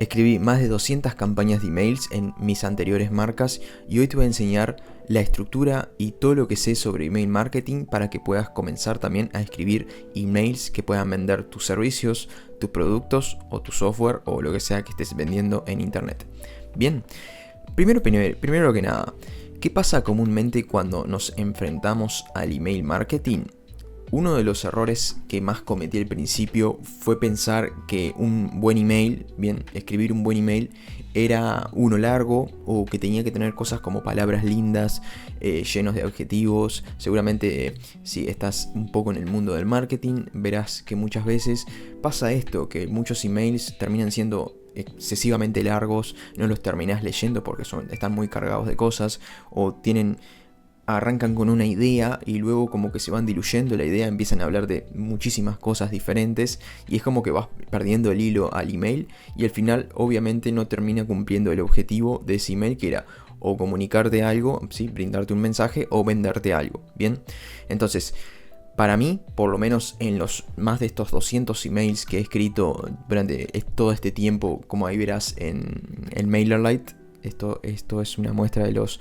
Escribí más de 200 campañas de emails en mis anteriores marcas y hoy te voy a enseñar la estructura y todo lo que sé sobre email marketing para que puedas comenzar también a escribir emails que puedan vender tus servicios, tus productos o tu software o lo que sea que estés vendiendo en internet. Bien, primero que nada, ¿qué pasa comúnmente cuando nos enfrentamos al email marketing? Uno de los errores que más cometí al principio fue pensar que un buen email, escribir un buen email era uno largo o que tenía que tener cosas como palabras lindas, llenos de adjetivos. Seguramente si estás un poco en el mundo del marketing verás que muchas veces pasa esto, que muchos emails terminan siendo excesivamente largos, no los terminás leyendo porque están muy cargados de cosas o arrancan con una idea y luego como que se van diluyendo la idea, empiezan a hablar de muchísimas cosas diferentes y es como que vas perdiendo el hilo al email y al final obviamente no termina cumpliendo el objetivo de ese email, que era o comunicarte algo, ¿sí? Brindarte un mensaje o venderte algo, ¿bien? Entonces, para mí, por lo menos en los más de estos 200 emails que he escrito durante todo este tiempo, como ahí verás en el MailerLite, esto es una muestra de los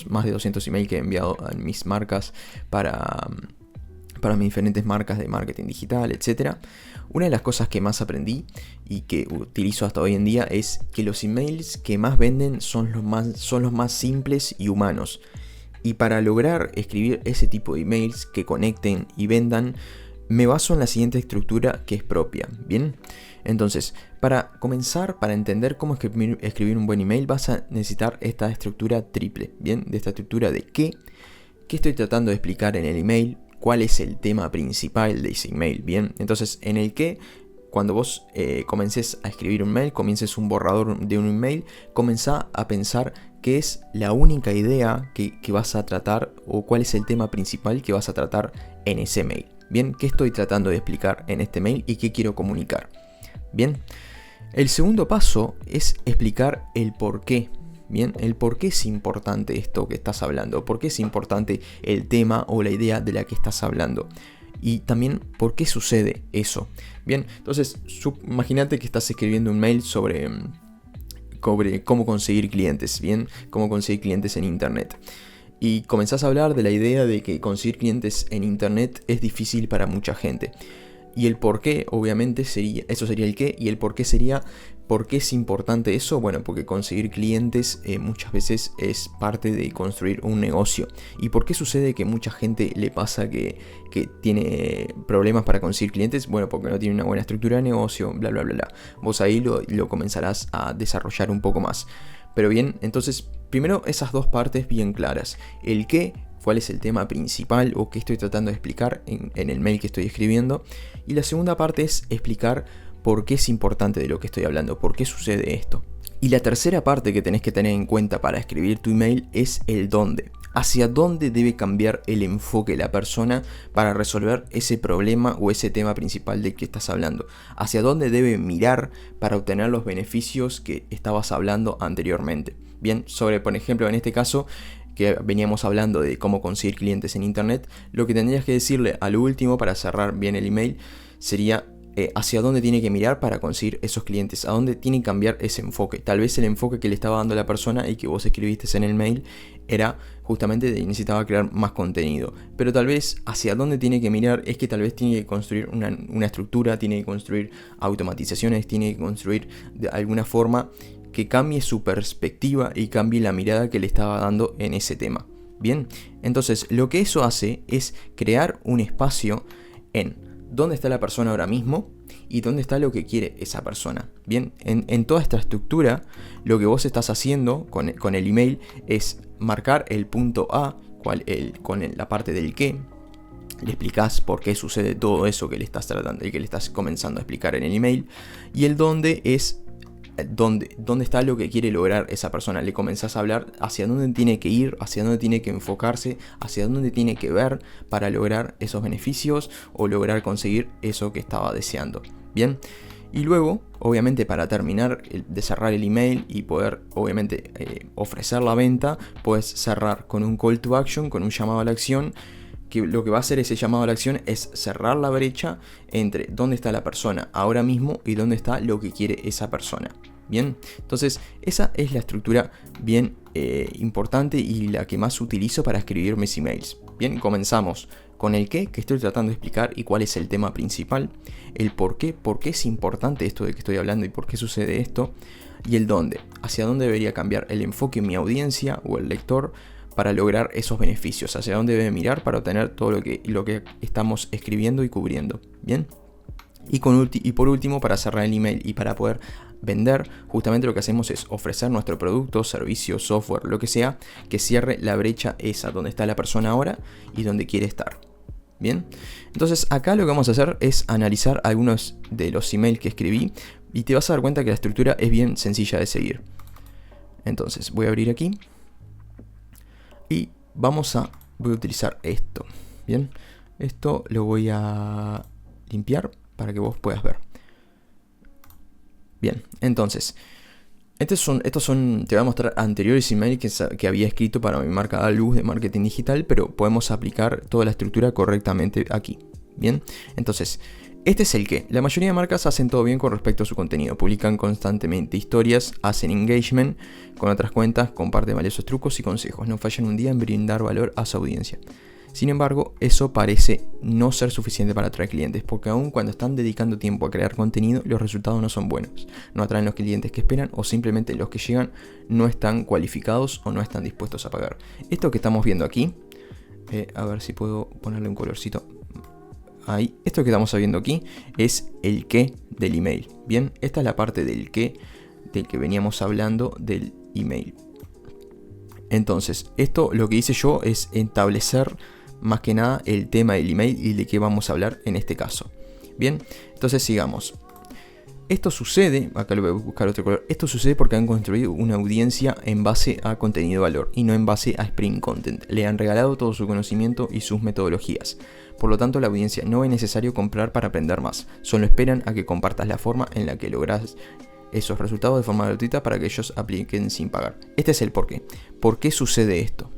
más de 200 emails que he enviado a mis marcas para mis diferentes marcas de marketing digital, etc. Una de las cosas que más aprendí y que utilizo hasta hoy en día es que los emails que más venden son los más simples y humanos. Y para lograr escribir ese tipo de emails que conecten y vendan, me baso en la siguiente estructura que es propia, ¿bien? Entonces, para comenzar, para entender cómo escribir un buen email, vas a necesitar esta estructura triple, ¿bien? De esta estructura de qué estoy tratando de explicar en el email, cuál es el tema principal de ese email, ¿bien? Entonces, en el qué, cuando vos comences a escribir un mail, comiences un borrador de un email, comenzá a pensar qué es la única idea que vas a tratar o cuál es el tema principal que vas a tratar en ese mail. Bien, ¿qué estoy tratando de explicar en este mail y qué quiero comunicar? Bien, el segundo paso es explicar el por qué. Bien, el por qué es importante esto que estás hablando, por qué es importante el tema o la idea de la que estás hablando. Y también por qué sucede eso. Bien, entonces imagínate que estás escribiendo un mail sobre cómo conseguir clientes, bien, cómo conseguir clientes en internet. Y comenzás a hablar de la idea de que conseguir clientes en internet es difícil para mucha gente. Y el por qué, obviamente, eso sería el qué, y el por qué sería, ¿por qué es importante eso? Bueno, porque conseguir clientes muchas veces es parte de construir un negocio. ¿Y por qué sucede que mucha gente le pasa que tiene problemas para conseguir clientes? Bueno, porque no tiene una buena estructura de negocio, bla, bla, bla, bla. Vos ahí lo comenzarás a desarrollar un poco más. Pero bien, entonces, primero esas dos partes bien claras. El qué, cuál es el tema principal o qué estoy tratando de explicar en el mail que estoy escribiendo. Y la segunda parte es explicar por qué es importante de lo que estoy hablando, por qué sucede esto. Y la tercera parte que tenés que tener en cuenta para escribir tu email es el dónde. Hacia dónde debe cambiar el enfoque de la persona para resolver ese problema o ese tema principal del que estás hablando. Hacia dónde debe mirar para obtener los beneficios que estabas hablando anteriormente. Bien, sobre, por ejemplo, en este caso, que veníamos hablando de cómo conseguir clientes en internet, lo que tendrías que decirle a lo último para cerrar bien el email sería hacia dónde tiene que mirar para conseguir esos clientes, a dónde tiene que cambiar ese enfoque. Tal vez el enfoque que le estaba dando la persona y que vos escribiste en el mail era justamente de necesitaba crear más contenido, pero tal vez hacia dónde tiene que mirar es que tal vez tiene que construir una estructura, tiene que construir automatizaciones, tiene que construir de alguna forma que cambie su perspectiva y cambie la mirada que le estaba dando en ese tema. Bien, entonces lo que eso hace es crear un espacio en dónde está la persona ahora mismo y dónde está lo que quiere esa persona. Bien, en toda esta estructura lo que vos estás haciendo con el email es marcar el punto A, con la parte del qué. Le explicás por qué sucede todo eso que le estás tratando y que le estás comenzando a explicar en el email. Y el dónde es dónde está lo que quiere lograr esa persona. Le comenzás a hablar hacia dónde tiene que ir, hacia dónde tiene que enfocarse, hacia dónde tiene que ver para lograr esos beneficios o lograr conseguir eso que estaba deseando. Bien, y luego, obviamente, para terminar de cerrar el email y poder, obviamente, ofrecer la venta, puedes cerrar con un call to action, con un llamado a la acción, que lo que va a hacer ese llamado a la acción es cerrar la brecha entre dónde está la persona ahora mismo y dónde está lo que quiere esa persona. Bien, entonces esa es la estructura bien importante y la que más utilizo para escribir mis emails. Bien, comenzamos con el qué, que estoy tratando de explicar y cuál es el tema principal, el por qué es importante esto de que estoy hablando y por qué sucede esto, y el dónde, hacia dónde debería cambiar el enfoque en mi audiencia o el lector para lograr esos beneficios, hacia dónde debe mirar para obtener todo lo que estamos escribiendo y cubriendo. Bien. Y por último, para cerrar el email y para poder vender, justamente lo que hacemos es ofrecer nuestro producto, servicio, software, lo que sea, que cierre la brecha esa, donde está la persona ahora y donde quiere estar. Bien, entonces acá lo que vamos a hacer es analizar algunos de los emails que escribí y te vas a dar cuenta que la estructura es bien sencilla de seguir. Entonces voy a abrir aquí y voy a utilizar esto. Bien, esto lo voy a limpiar para que vos puedas ver. Bien, entonces, te voy a mostrar anteriores emails que había escrito para mi marca Alus de marketing digital, pero podemos aplicar toda la estructura correctamente aquí. Bien, entonces, este es el que. La mayoría de marcas hacen todo bien con respecto a su contenido. Publican constantemente historias, hacen engagement con otras cuentas, comparten valiosos trucos y consejos. No fallan un día en brindar valor a su audiencia. Sin embargo, eso parece no ser suficiente para atraer clientes, porque aun cuando están dedicando tiempo a crear contenido, los resultados no son buenos. No atraen los clientes que esperan o simplemente los que llegan no están cualificados o no están dispuestos a pagar. Esto que estamos viendo aquí, a ver si puedo ponerle un colorcito. Ahí, esto que estamos viendo aquí es el qué del email. Bien, esta es la parte del qué del que veníamos hablando del email. Entonces, esto lo que hice yo es establecer más que nada el tema del email y de qué vamos a hablar en este caso. Bien, entonces sigamos. Esto sucede, acá lo voy a buscar otro color, esto sucede porque han construido una audiencia en base a contenido de valor y no en base a Spring Content. Le han regalado todo su conocimiento y sus metodologías. Por lo tanto, la audiencia no es necesario comprar para aprender más, solo esperan a que compartas la forma en la que logras esos resultados de forma gratuita para que ellos apliquen sin pagar. Este es el porqué. ¿Por qué sucede esto?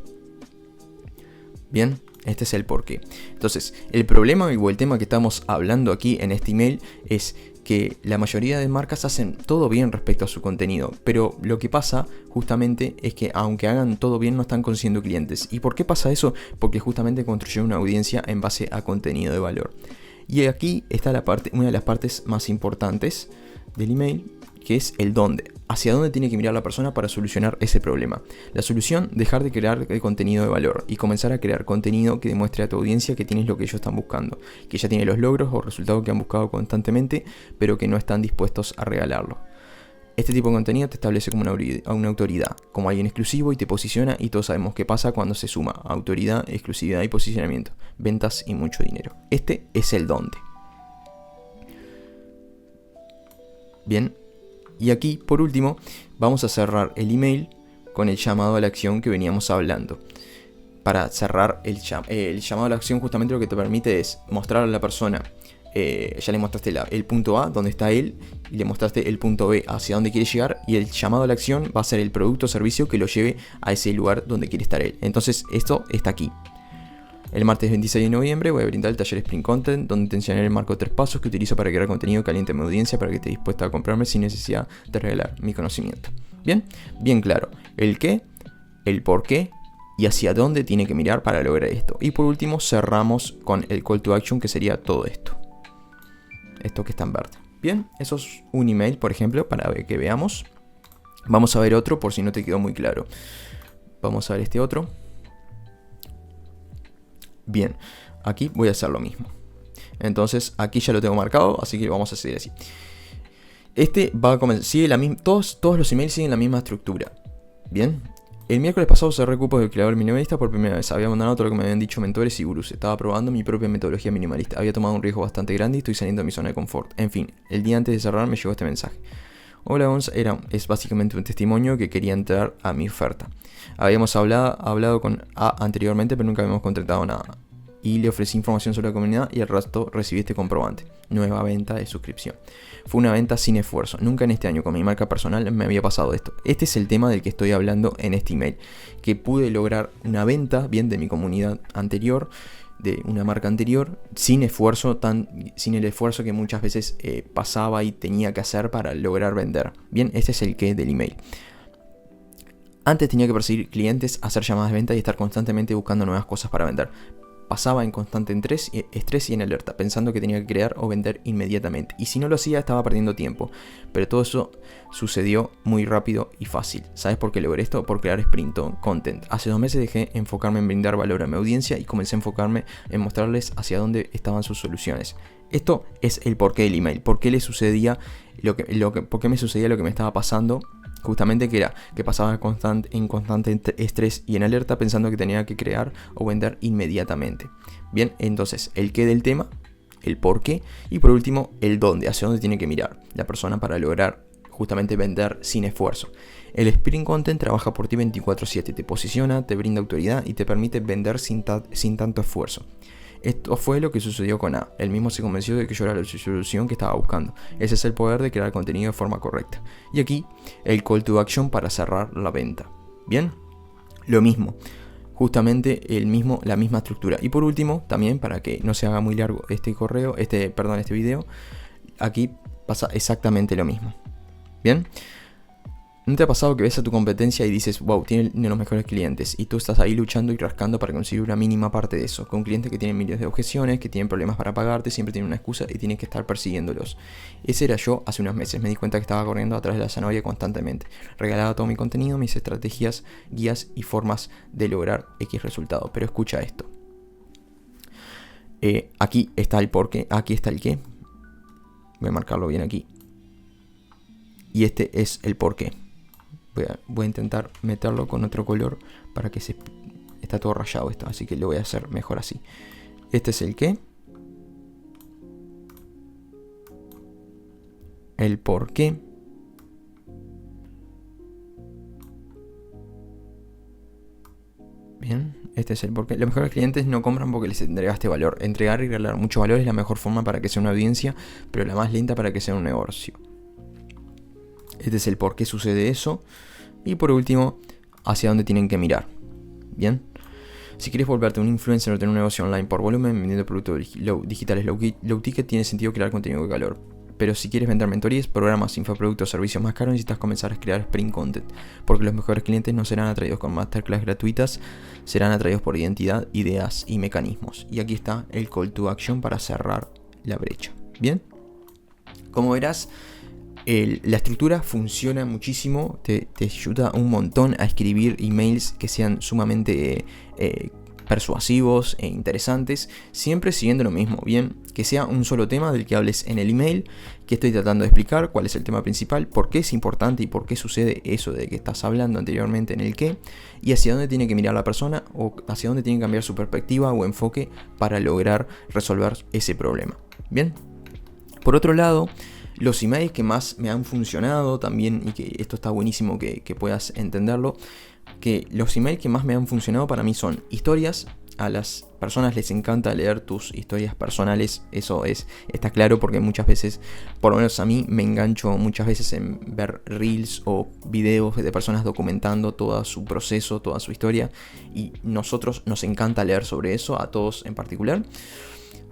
Bien, este es el porqué. Entonces, el problema o el tema que estamos hablando aquí en este email es que la mayoría de marcas hacen todo bien respecto a su contenido, pero lo que pasa justamente es que aunque hagan todo bien no están consiguiendo clientes. ¿Y por qué pasa eso? Porque justamente construyeron una audiencia en base a contenido de valor. Y aquí está una de las partes más importantes del email, que es el dónde. Hacia dónde tiene que mirar la persona para solucionar ese problema. La solución, dejar de crear el contenido de valor y comenzar a crear contenido que demuestre a tu audiencia que tienes lo que ellos están buscando, que ya tiene los logros o resultados que han buscado constantemente, pero que no están dispuestos a regalarlo. Este tipo de contenido te establece como una autoridad, como alguien exclusivo y te posiciona, y todos sabemos qué pasa cuando se suma autoridad, exclusividad y posicionamiento, ventas y mucho dinero. Este es el dónde. Bien. Y aquí, por último, vamos a cerrar el email con el llamado a la acción que veníamos hablando. Para cerrar el llamado a la acción, justamente lo que te permite es mostrar a la persona, ya le mostraste el punto A, donde está él, y le mostraste el punto B, hacia dónde quiere llegar, y el llamado a la acción va a ser el producto o servicio que lo lleve a ese lugar donde quiere estar él. Entonces, esto está aquí. El martes 26 de noviembre voy a brindar el taller Spring Content, donde te enseñaré el marco de 3 pasos que utilizo para crear contenido caliente a mi audiencia para que esté dispuesta a comprarme sin necesidad de regalar mi conocimiento. Bien, bien claro. El qué, el por qué y hacia dónde tiene que mirar para lograr esto. Y por último cerramos con el call to action, que sería todo esto. Esto que está en verde. Bien, eso es un email, por ejemplo, para que veamos. Vamos a ver otro por si no te quedó muy claro. Vamos a ver este otro. Bien, aquí voy a hacer lo mismo. Entonces aquí ya lo tengo marcado, así que vamos a seguir así. Este va a comenzar, sigue la misma, todos los emails siguen la misma estructura. Bien, el miércoles pasado cerré cupos del creador minimalista por primera vez. Había abandonado todo lo que me habían dicho mentores y gurús. Estaba probando mi propia metodología minimalista. Había tomado un riesgo bastante grande y estoy saliendo de mi zona de confort. En fin, el día antes de cerrar me llegó este mensaje. Hola Gonza, es básicamente un testimonio que quería entrar a mi oferta. Habíamos hablado con A anteriormente, pero nunca habíamos contratado nada. Y le ofrecí información sobre la comunidad y al resto recibí este comprobante. Nueva venta de suscripción. Fue una venta sin esfuerzo. Nunca en este año con mi marca personal me había pasado esto. Este es el tema del que estoy hablando en este email. Que pude lograr una venta bien de mi comunidad anterior de una marca anterior sin el esfuerzo que muchas veces pasaba y tenía que hacer para lograr vender. Bien, este es el qué del email. Antes tenía que perseguir clientes, hacer llamadas de venta y estar constantemente buscando nuevas cosas para vender. Pasaba en constante estrés y en alerta, pensando que tenía que crear o vender inmediatamente. Y si no lo hacía, estaba perdiendo tiempo. Pero todo eso sucedió muy rápido y fácil. ¿Sabes por qué logré esto? Por crear sprint content. Hace 2 meses dejé enfocarme en brindar valor a mi audiencia y comencé a enfocarme en mostrarles hacia dónde estaban sus soluciones. Esto es el porqué del email. ¿Por qué le sucedía por qué me sucedía lo que me estaba pasando? Justamente que pasaba en constante estrés y en alerta pensando que tenía que crear o vender inmediatamente. Bien, entonces el qué del tema, el por qué y por último el dónde, hacia dónde tiene que mirar la persona para lograr justamente vender sin esfuerzo. El Sprint Content trabaja por ti 24/7, te posiciona, te brinda autoridad y te permite vender sin tanto esfuerzo. Esto fue lo que sucedió con A. Él mismo se convenció de que yo era la solución que estaba buscando. Ese es el poder de crear contenido de forma correcta. Y aquí, el call to action para cerrar la venta. Bien, lo mismo. Justamente la misma estructura. Y por último, también para que no se haga muy largo este video, aquí pasa exactamente lo mismo. Bien. ¿No te ha pasado que ves a tu competencia y dices, wow, tiene los mejores clientes? Y tú estás ahí luchando y rascando para conseguir una mínima parte de eso. Con clientes que tienen miles de objeciones, que tienen problemas para pagarte, siempre tienen una excusa y tienes que estar persiguiéndolos. Ese era yo hace unos meses. Me di cuenta que estaba corriendo atrás de la zanahoria constantemente. Regalaba todo mi contenido, mis estrategias, guías y formas de lograr X resultado. Pero escucha esto. Aquí está el porqué, aquí está el qué. Voy a marcarlo bien aquí. Y este es el porqué. Voy a intentar meterlo con otro color para que está todo rayado esto, así que lo voy a hacer mejor así. Este es el qué, el por qué, bien, este es el por qué. Los mejores clientes no compran porque les entregaste valor. Entregar y regalar mucho valor es la mejor forma para que sea una audiencia, pero la más lenta para que sea un negocio. Este es el por qué sucede eso. Y por último, hacia dónde tienen que mirar. Bien. Si quieres volverte un influencer o tener un negocio online por volumen, vendiendo productos digitales low ticket, tiene sentido crear contenido de valor. Pero si quieres vender mentorías, programas, infoproductos, servicios más caros, necesitas comenzar a crear sprint content. Porque los mejores clientes no serán atraídos con masterclass gratuitas, serán atraídos por identidad, ideas y mecanismos. Y aquí está el call to action para cerrar la brecha. Bien. Como verás, la estructura funciona muchísimo, te ayuda un montón a escribir emails que sean sumamente persuasivos e interesantes, siempre siguiendo lo mismo, bien, que sea un solo tema del que hables en el email, que estoy tratando de explicar, cuál es el tema principal, por qué es importante y por qué sucede eso de que estás hablando anteriormente en el qué, y hacia dónde tiene que mirar la persona o hacia dónde tiene que cambiar su perspectiva o enfoque para lograr resolver ese problema. Bien, por otro lado, los emails que más me han funcionado también, y que esto está buenísimo que puedas entenderlo, que los emails que más me han funcionado para mí son historias. A las personas les encanta leer tus historias personales, eso está claro, porque muchas veces, por lo menos a mí, me engancho muchas veces en ver reels o videos de personas documentando todo su proceso, toda su historia, y nosotros nos encanta leer sobre eso, a todos en particular.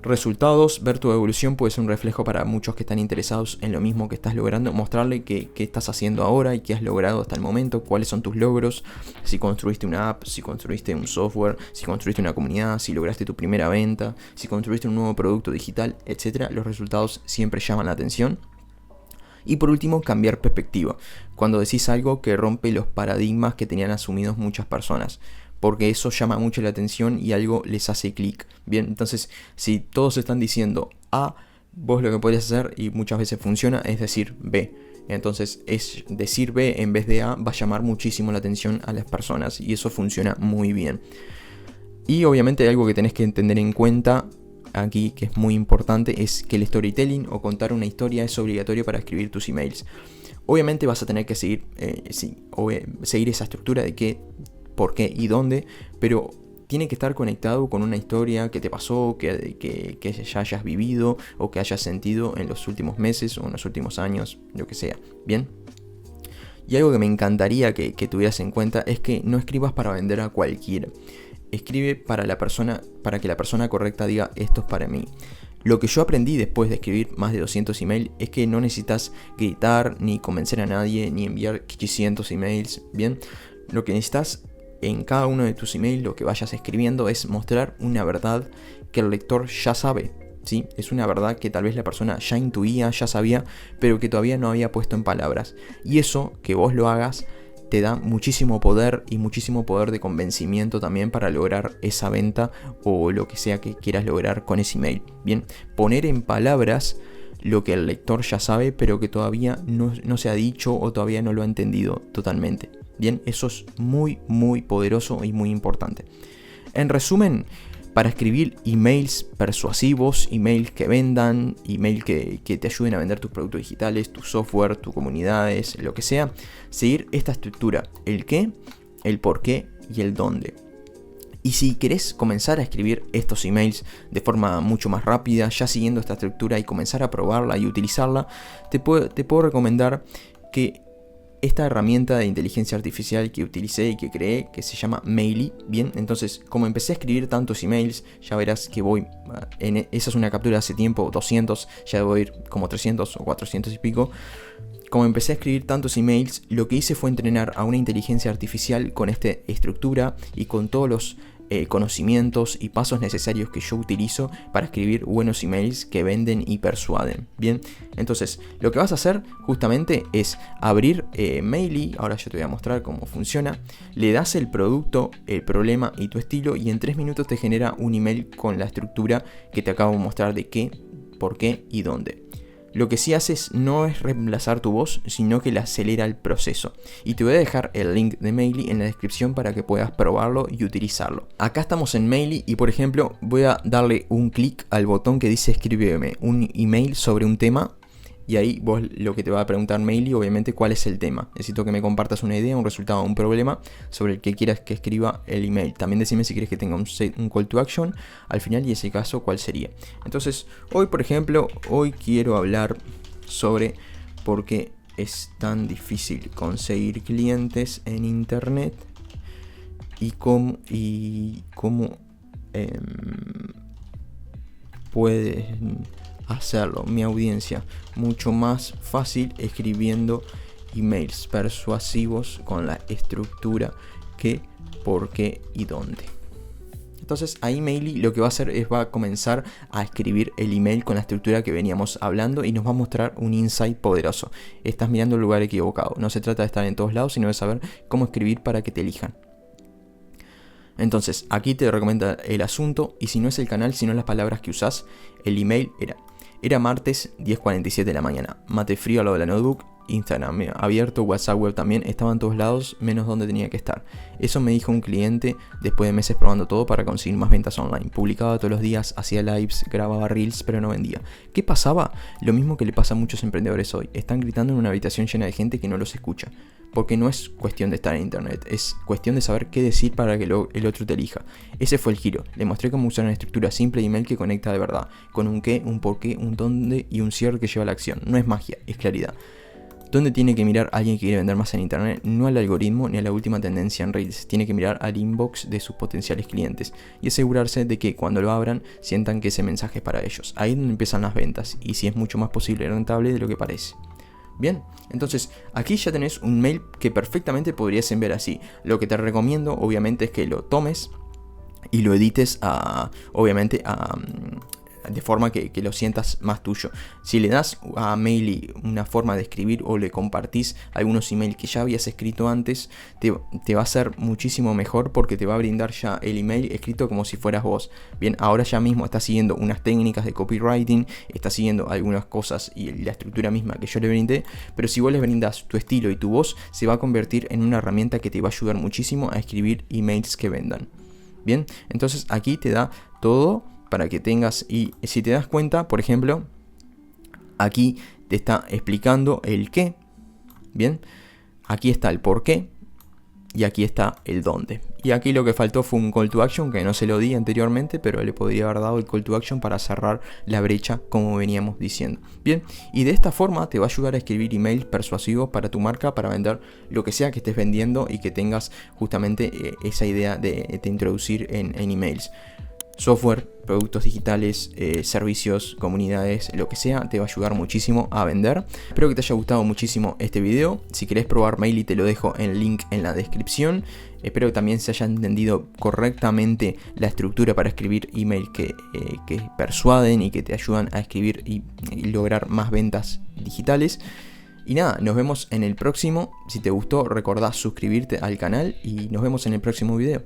Resultados, ver tu evolución puede ser un reflejo para muchos que están interesados en lo mismo que estás logrando, mostrarle qué estás haciendo ahora y qué has logrado hasta el momento, cuáles son tus logros, si construiste una app, si construiste un software, si construiste una comunidad, si lograste tu primera venta, si construiste un nuevo producto digital, etc. Los resultados siempre llaman la atención. Y por último, cambiar perspectiva, cuando decís algo que rompe los paradigmas que tenían asumidos muchas personas, porque eso llama mucho la atención y algo les hace clic. Bien, entonces si todos están diciendo A, vos lo que podés hacer, y muchas veces funciona, es decir B. Entonces es decir B en vez de A va a llamar muchísimo la atención a las personas, y eso funciona muy bien. Y obviamente hay algo que tenés que tener en cuenta aquí, que es muy importante, es que el storytelling o contar una historia es obligatorio para escribir tus emails. Obviamente vas a tener que seguir esa estructura de qué, por qué y dónde, pero tiene que estar conectado con una historia que te pasó, que ya hayas vivido o que hayas sentido en los últimos meses o en los últimos años, lo que sea. Bien. Y algo que me encantaría que tuvieras en cuenta es que no escribas para vender a cualquiera. escribe para que la persona correcta diga esto es para mí. Lo que yo aprendí después de escribir más de 200 emails es que no necesitas gritar, ni convencer a nadie, ni enviar 500 emails, ¿bien? Lo que necesitas en cada uno de tus emails, lo que vayas escribiendo, es mostrar una verdad que el lector ya sabe, ¿sí? Es una verdad que tal vez la persona ya intuía, ya sabía, pero que todavía no había puesto en palabras. Y eso, que vos lo hagas, te da muchísimo poder y muchísimo poder de convencimiento también para lograr esa venta o lo que sea que quieras lograr con ese email. Bien, poner en palabras lo que el lector ya sabe pero que todavía no se ha dicho o todavía no lo ha entendido totalmente. Bien, eso es muy poderoso y muy importante. En resumen, para escribir emails persuasivos, emails que vendan, emails que te ayuden a vender tus productos digitales, tu software, tus comunidades, lo que sea, seguir esta estructura: el qué, el por qué y el dónde. Y si querés comenzar a escribir estos emails de forma mucho más rápida, ya siguiendo esta estructura, y comenzar a probarla y utilizarla, te puedo recomendar que esta herramienta de inteligencia artificial que utilicé y que creé, que se llama Maily, bien, entonces como empecé a escribir tantos emails, ya verás que esa es una captura de hace tiempo, 200, ya debo ir como 300 o 400 y pico. Como empecé a escribir tantos emails, lo que hice fue entrenar a una inteligencia artificial con esta estructura y con todos los conocimientos y pasos necesarios que yo utilizo para escribir buenos emails que venden y persuaden. Bien, entonces lo que vas a hacer justamente es abrir Maily. Ahora yo te voy a mostrar cómo funciona. Le das el producto, el problema y tu estilo, y en 3 minutos te genera un email con la estructura que te acabo de mostrar de qué, por qué y dónde. Lo que sí haces no es reemplazar tu voz, sino que le acelera el proceso. Y te voy a dejar el link de Maily en la descripción para que puedas probarlo y utilizarlo. Acá estamos en Maily y, por ejemplo, voy a darle un clic al botón que dice escríbeme un email sobre un tema. Y ahí vos lo que te va a preguntar Maily, obviamente, cuál es el tema. Necesito que me compartas una idea, un resultado, un problema sobre el que quieras que escriba el email. También decime si quieres que tenga un call to action al final, y ese caso cuál sería. Entonces, hoy, por ejemplo, quiero hablar sobre por qué es tan difícil conseguir clientes en internet y cómo puedes hacerlo, mi audiencia, mucho más fácil escribiendo emails persuasivos con la estructura qué, por qué y dónde. Entonces ahí Maily lo que va a hacer es va a comenzar a escribir el email con la estructura que veníamos hablando y nos va a mostrar un insight poderoso. Estás mirando el lugar equivocado. No se trata de estar en todos lados, sino de saber cómo escribir para que te elijan. Entonces aquí te recomienda el asunto, y si no es el canal, sino las palabras que usás. El email era martes 10:47 de la mañana. Mate frío al lado de la notebook. Instagram abierto, WhatsApp web también. Estaba en todos lados menos donde tenía que estar. Eso me dijo un cliente después de meses probando todo para conseguir más ventas online. Publicaba todos los días, hacía lives, grababa reels, pero no vendía. ¿Qué pasaba? Lo mismo que le pasa a muchos emprendedores hoy. Están gritando en una habitación llena de gente que no los escucha. Porque no es cuestión de estar en internet, es cuestión de saber qué decir para que el otro te elija. Ese fue el giro. Le mostré cómo usar una estructura simple de email que conecta de verdad, con un qué, un por qué, un dónde y un cierre que lleva a la acción. No es magia, es claridad. ¿Dónde tiene que mirar alguien que quiere vender más en internet? No al algoritmo ni a la última tendencia en Reels. Tiene que mirar al inbox de sus potenciales clientes y asegurarse de que cuando lo abran sientan que ese mensaje es para ellos. Ahí es donde empiezan las ventas, y si es mucho más posible y rentable de lo que parece. Bien, entonces aquí ya tenés un mail que perfectamente podrías enviar así. Lo que te recomiendo obviamente es que lo tomes y lo edites de forma que lo sientas más tuyo. Si le das a Maily una forma de escribir o le compartís algunos emails que ya habías escrito antes, te va a ser muchísimo mejor, porque te va a brindar ya el email escrito como si fueras vos. Bien, ahora ya mismo está siguiendo unas técnicas de copywriting, está siguiendo algunas cosas y la estructura misma que yo le brindé, pero si vos le brindas tu estilo y tu voz, se va a convertir en una herramienta que te va a ayudar muchísimo a escribir emails que vendan. Bien, entonces aquí te da todo para que tengas, y si te das cuenta, por ejemplo, aquí te está explicando el qué. Bien, aquí está el por qué, y aquí está el dónde. Y aquí lo que faltó fue un call to action que no se lo di anteriormente, pero le podría haber dado el call to action para cerrar la brecha como veníamos diciendo. Bien, y de esta forma te va a ayudar a escribir emails persuasivos para tu marca, para vender lo que sea que estés vendiendo y que tengas justamente esa idea de introducir en emails. Software, productos digitales, servicios, comunidades, lo que sea, te va a ayudar muchísimo a vender. Espero que te haya gustado muchísimo este video. Si querés probar Mailly, te lo dejo en el link en la descripción. Espero que también se haya entendido correctamente la estructura para escribir email que persuaden y que te ayudan a escribir y lograr más ventas digitales. Y nada, nos vemos en el próximo. Si te gustó, recordá suscribirte al canal y nos vemos en el próximo video.